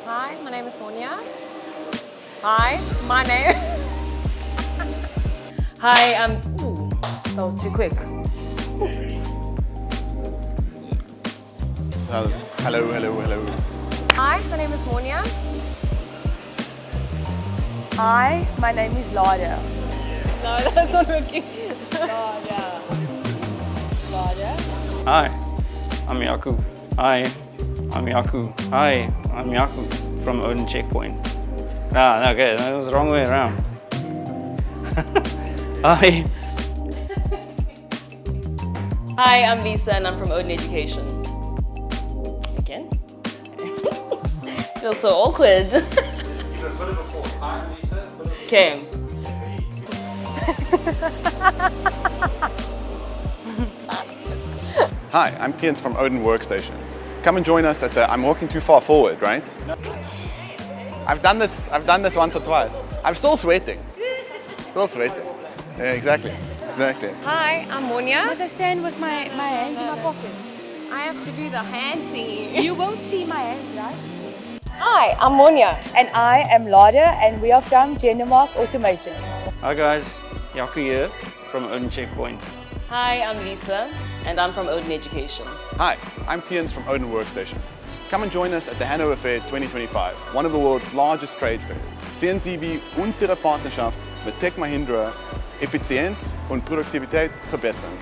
Hi, my name is Monia. Hi, my name... Hi, I'm... Ooh, that was too quick. Hello. Hi, my name is Monia. Hi, my name is Lada. No, that's not working. Lada. Hi, I'm Yaku. Hi, I'm Yaku. Hi, I'm Yaku from ODIN Checkpoint. No, okay, that was the wrong way around. Hi. Hi, I'm Lisa and I'm from ODIN Education. Again? Feels so awkward. Okay. Hi, I'm Jens from ODIN Workstation. Come and join us at the... I'm walking too far forward, right? No. I've done this once or twice. I'm still sweating. Yeah, exactly. Hi, I'm Monia. Must I stand with my hands in my pocket? I have to do the hand thingy. You won't see my hands, right? Hi, I'm Monia. And I am Lada and we are from Jendamark Automation. Hi guys, Yaku here from ODIN Checkpoint. Hi, I'm Lisa and I'm from ODIN Education. Hi, I'm Jens from ODIN Workstation. Come and join us at the Hannover Fair 2025, one of the world's largest trade fairs. Sehen Sie, wie unsere Partnerschaft mit Tech Mahindra Effizienz und Produktivität verbessern.